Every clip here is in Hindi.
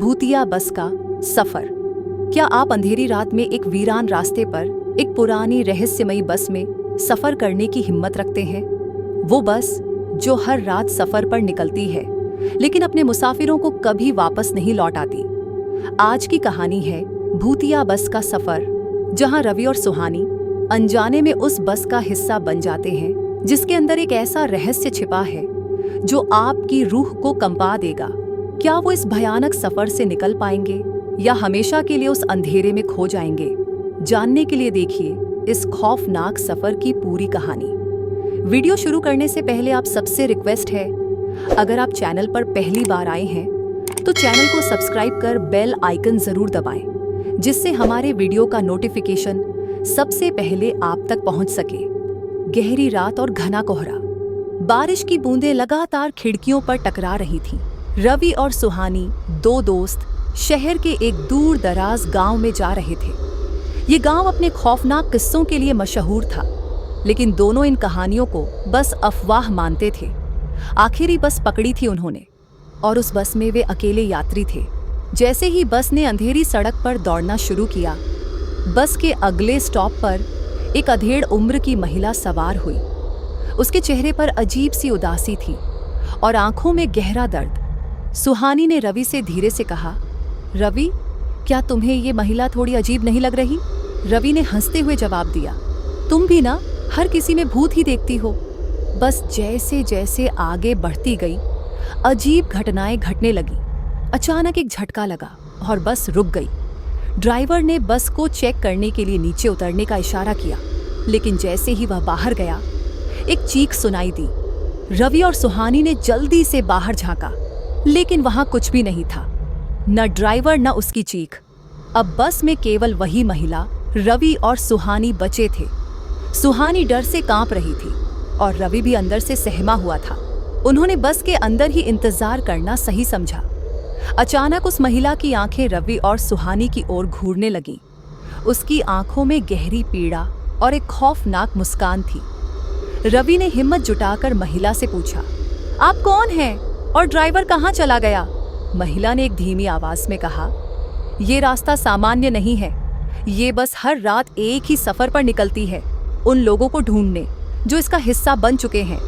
भूतिया बस का सफर। क्या आप अंधेरी रात में एक वीरान रास्ते पर एक पुरानी रहस्यमयी बस में सफर करने की हिम्मत रखते हैं? वो बस जो हर रात सफर पर निकलती है लेकिन अपने मुसाफिरों को कभी वापस नहीं लौट आती। आज की कहानी है भूतिया बस का सफर, जहां रवि और सुहानी अनजाने में उस बस का हिस्सा बन जाते हैं जिसके अंदर एक ऐसा रहस्य छिपा है जो आपकी रूह को कंपा देगा। क्या वो इस भयानक सफर से निकल पाएंगे या हमेशा के लिए उस अंधेरे में खो जाएंगे? जानने के लिए देखिए इस खौफनाक सफर की पूरी कहानी। वीडियो शुरू करने से पहले आप सबसे रिक्वेस्ट है, अगर आप चैनल पर पहली बार आए हैं तो चैनल को सब्सक्राइब कर बेल आइकन जरूर दबाएं, जिससे हमारे वीडियो का नोटिफिकेशन सबसे पहले आप तक पहुंच सके। गहरी रात और घना कोहरा, बारिश की बूंदें लगातार खिड़कियों पर टकरा रही थीं। रवि और सुहानी, दो दोस्त, शहर के एक दूर दराज गांव में जा रहे थे। ये गांव अपने खौफनाक किस्सों के लिए मशहूर था, लेकिन दोनों इन कहानियों को बस अफवाह मानते थे। आखिरी बस पकड़ी थी उन्होंने, और उस बस में वे अकेले यात्री थे। जैसे ही बस ने अंधेरी सड़क पर दौड़ना शुरू किया, बस के अगले स्टॉप पर एक अधेड़ उम्र की महिला सवार हुई। उसके चेहरे पर अजीब सी उदासी थी और आंखों में गहरा दर्द। सुहानी ने रवि से धीरे से कहा, रवि, क्या तुम्हें ये महिला थोड़ी अजीब नहीं लग रही? रवि ने हंसते हुए जवाब दिया, तुम भी ना हर किसी में भूत ही देखती हो। बस जैसे जैसे आगे बढ़ती गई, अजीब घटनाएं घटने लगी। अचानक एक झटका लगा और बस रुक गई। ड्राइवर ने बस को चेक करने के लिए नीचे उतरने का इशारा किया, लेकिन जैसे ही वह बाहर गया, एक चीख सुनाई दी। रवि और सुहानी ने जल्दी से बाहर झांका, लेकिन वहां कुछ भी नहीं था, न ड्राइवर न उसकी चीख। अब बस में केवल वही महिला, रवि और सुहानी बचे थे। सुहानी डर से कांप रही थी और रवि भी अंदर से सहमा हुआ था। उन्होंने बस के अंदर ही इंतजार करना सही समझा। अचानक उस महिला की आंखें रवि और सुहानी की ओर घूरने लगीं। उसकी आंखों में गहरी पीड़ा और एक खौफनाक मुस्कान थी। रवि ने हिम्मत जुटाकर महिला से पूछा, आप कौन हैं और ड्राइवर कहाँ चला गया? महिला ने एक धीमी आवाज में कहा, ये रास्ता सामान्य नहीं है। ये बस हर रात एक ही सफर पर निकलती है, उन लोगों को ढूंढने जो इसका हिस्सा बन चुके हैं।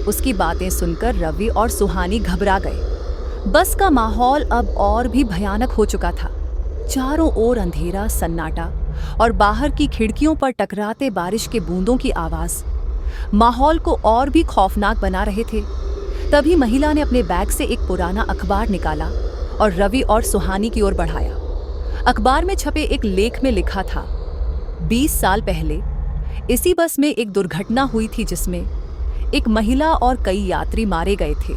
उसकी बातें सुनकर रवि और सुहानी घबरा गए। बस का माहौल अब और भी भयानक हो चुका था। चारों ओर अंधेरा, सन्नाटा और बाहर की खिड़कियों पर टकराते बारिश के बूंदों की आवाज माहौल को और भी खौफनाक बना रहे थे। तभी महिला ने अपने बैग से एक पुराना अखबार निकाला और रवि और सुहानी की ओर बढ़ाया। अखबार में छपे एक लेख में लिखा था, 20 साल पहले इसी बस में एक दुर्घटना हुई थी जिसमें एक महिला और कई यात्री मारे गए थे।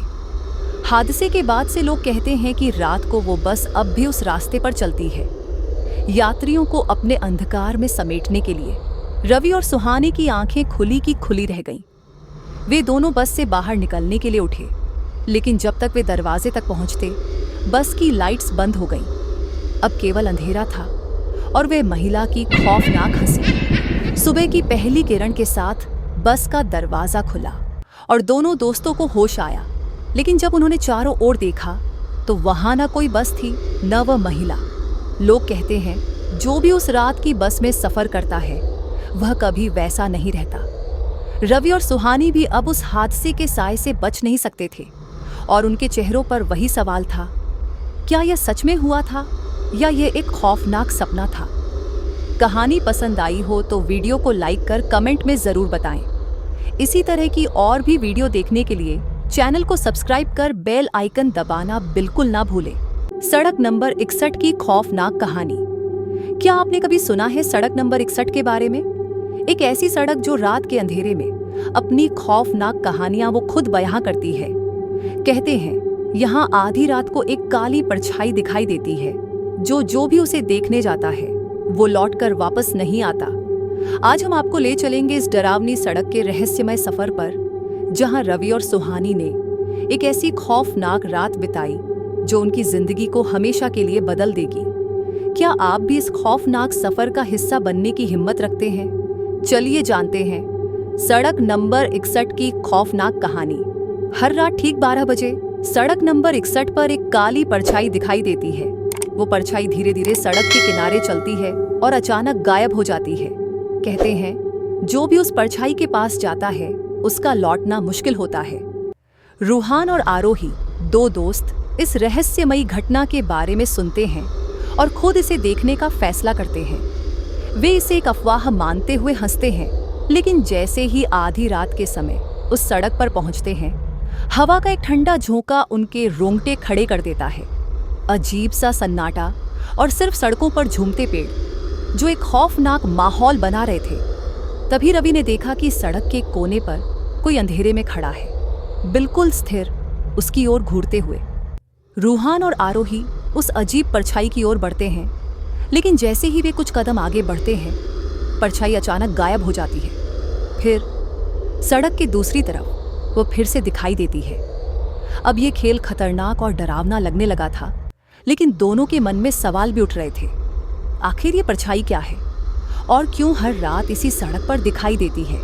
हादसे के बाद से लोग कहते हैं कि रात को वो बस अब भी उस रास्ते पर चलती है, यात्रियों को अपने अंधकार में समेटने के लिए। रवि और सुहानी की आंखें खुली की खुली रह गईं। वे दोनों बस से बाहर निकलने के लिए उठे, लेकिन जब तक वे दरवाजे तक पहुंचते, बस की लाइट्स बंद हो गईं। अब केवल अंधेरा था और वे महिला की खौफनाक हंसी। सुबह की पहली किरण के साथ बस का दरवाजा खुला और दोनों दोस्तों को होश आया, लेकिन जब उन्होंने चारों ओर देखा तो वहां न कोई बस थी, न वह महिला। लोग कहते हैं जो भी उस रात की बस में सफर करता है वह कभी वैसा नहीं रहता। रवि और सुहानी भी अब उस हादसे के साए से बच नहीं सकते थे और उनके चेहरों पर वही सवाल था, क्या यह सच में हुआ था या यह एक खौफनाक सपना था? कहानी पसंद आई हो तो वीडियो को लाइक कर कमेंट में जरूर बताएं। इसी तरह की और भी वीडियो देखने के लिए चैनल को सब्सक्राइब कर बेल आइकन दबाना बिल्कुल ना भूलें। सड़क नंबर 61 की खौफनाक कहानी। क्या आपने कभी सुना है सड़क नंबर 61 के बारे में? एक ऐसी सड़क जो रात के अंधेरे में अपनी खौफनाक कहानियां वो खुद बयां करती है। कहते हैं यहाँ आधी रात को एक काली परछाई दिखाई देती है, जो भी उसे देखने जाता है वो लौटकर वापस नहीं आता। आज हम आपको ले चलेंगे इस डरावनी सड़क के रहस्यमय सफर पर, जहां रवि और सुहानी ने एक ऐसी खौफनाक रात बिताई जो उनकी जिंदगी को हमेशा के लिए बदल देगी। क्या आप भी इस खौफनाक सफर का हिस्सा बनने की हिम्मत रखते हैं? चलिए जानते हैं सड़क नंबर 61 की खौफनाक कहानी। हर रात ठीक 12 बजे सड़क नंबर 61 पर एक काली परछाई दिखाई देती है। वो परछाई धीरे धीरे सड़क के किनारे चलती है और अचानक गायब हो जाती है। कहते हैं जो भी उस परछाई के पास जाता है उसका लौटना मुश्किल होता है। रूहान और आरोही, दो दोस्त, इस रहस्यमयी घटना के बारे में सुनते हैं और खुद इसे देखने का फैसला करते हैं। वे इसे एक अफवाह मानते हुए हंसते हैं, लेकिन जैसे ही आधी रात के समय उस सड़क पर पहुंचते हैं, हवा का एक ठंडा झोंका उनके रोंगटे खड़े कर देता है। अजीब सा सन्नाटा और सिर्फ सड़कों पर झूमते पेड़ जो एक खौफनाक माहौल बना रहे थे। तभी रवि ने देखा कि सड़क के कोने पर कोई अंधेरे में खड़ा है, बिल्कुल स्थिर, उसकी ओर घूरते हुए। रूहान और आरोही उस अजीब परछाई की ओर बढ़ते हैं, लेकिन जैसे ही वे कुछ कदम आगे बढ़ते हैं, परछाई अचानक गायब हो जाती है। फिर सड़क की दूसरी तरफ वो फिर से दिखाई देती है। अब ये खेल खतरनाक और डरावना लगने लगा था, लेकिन दोनों के मन में सवाल भी उठ रहे थे। आखिर ये परछाई क्या है और क्यों हर रात इसी सड़क पर दिखाई देती है?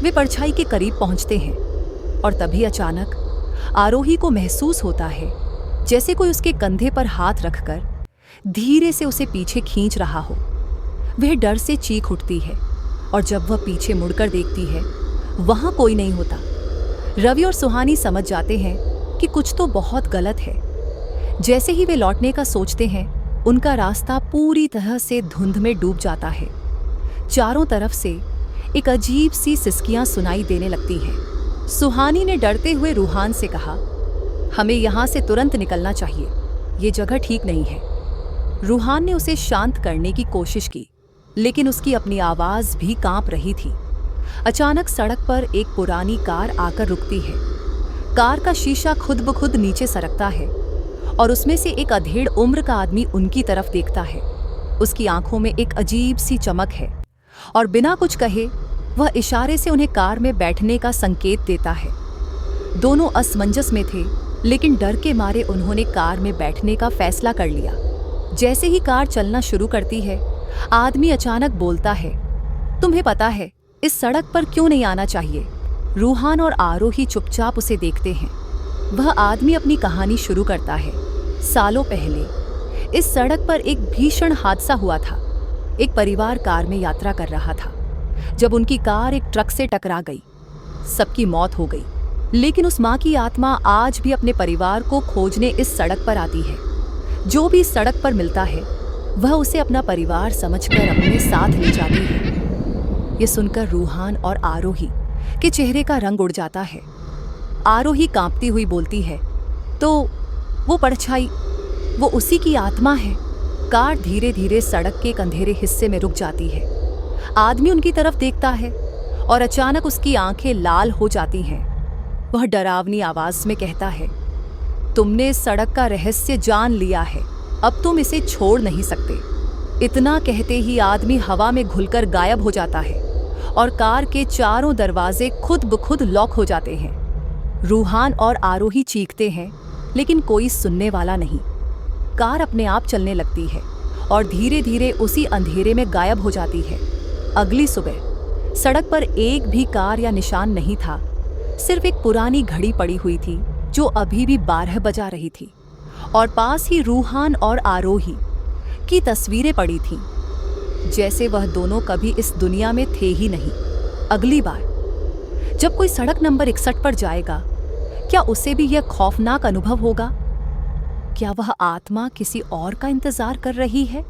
वे परछाई के करीब पहुंचते हैं और तभी अचानक आरोही को महसूस होता है जैसे कोई उसके कंधे पर हाथ रखकर धीरे से उसे पीछे खींच रहा हो। वह डर से चीख उठती है और जब वह पीछे मुड़कर देखती है, वहां कोई नहीं होता। रवि और सुहानी समझ जाते हैं कि कुछ तो बहुत गलत है। जैसे ही वे लौटने का सोचते हैं, उनका रास्ता पूरी तरह से धुंध में डूब जाता है। चारों तरफ से एक अजीब सी सिसकियां सुनाई देने लगती हैं। सुहानी ने डरते हुए रूहान से कहा, हमें यहाँ से तुरंत निकलना चाहिए, ये जगह ठीक नहीं है। रूहान ने उसे शांत करने की कोशिश की, लेकिन उसकी अपनी आवाज़ भी कांप रही थी। अचानक सड़क पर एक पुरानी कार आकर रुकती है। कार का शीशा खुद ब खुद नीचे सरकता है और उसमें से एक अधेड़ उम्र का आदमी उनकी तरफ देखता है। उसकी आंखों में एक अजीब सी चमक है और बिना कुछ कहे वह इशारे से उन्हें कार में बैठने का संकेत देता है। दोनों असमंजस में थे, लेकिन डर के मारे उन्होंने कार में बैठने का फैसला कर लिया। जैसे ही कार चलना शुरू करती है, आदमी अचानक बोलता है, तुम्हें पता है इस सड़क पर क्यों नहीं आना चाहिए? रूहान और आरोही चुपचाप उसे देखते हैं। वह आदमी अपनी कहानी शुरू करता है। सालों पहले इस सड़क पर एक भीषण हादसा हुआ था। एक परिवार कार में यात्रा कर रहा था जब उनकी कार एक ट्रक से टकरा गई। सबकी मौत हो गई, लेकिन उस माँ की आत्मा आज भी अपने परिवार को खोजने इस सड़क पर आती है। जो भी इस सड़क पर मिलता है, वह उसे अपना परिवार समझकर अपने साथ ले जाती है। ये सुनकर रूहान और आरोही के चेहरे का रंग उड़ जाता है। आरोही कांपती हुई बोलती है, तो वो परछाई, वो उसी की आत्मा है। कार धीरे धीरे सड़क के एक अंधेरे हिस्से में रुक जाती है। आदमी उनकी तरफ देखता है और अचानक उसकी आंखें लाल हो जाती हैं। वह डरावनी आवाज में कहता है, तुमने इस सड़क का रहस्य जान लिया है, अब तुम इसे छोड़ नहीं सकते। इतना कहते ही आदमी हवा में घुलकर गायब हो जाता है और कार के चारों दरवाजे खुद ब खुद लॉक हो जाते हैं। रूहान और आरोही चीखते हैं, लेकिन कोई सुनने वाला नहीं। कार अपने आप चलने लगती है और धीरे धीरे उसी अंधेरे में गायब हो जाती है। अगली सुबह सड़क पर एक भी कार या निशान नहीं था। सिर्फ एक पुरानी घड़ी पड़ी हुई थी जो अभी भी 12 बजा रही थी, और पास ही रूहान और आरोही की तस्वीरें पड़ी थीं, जैसे वह दोनों कभी इस दुनिया में थे ही नहीं। अगली बार जब कोई सड़क नंबर 61 पर जाएगा, क्या उसे भी यह खौफनाक अनुभव होगा? क्या वह आत्मा किसी और का इंतजार कर रही है?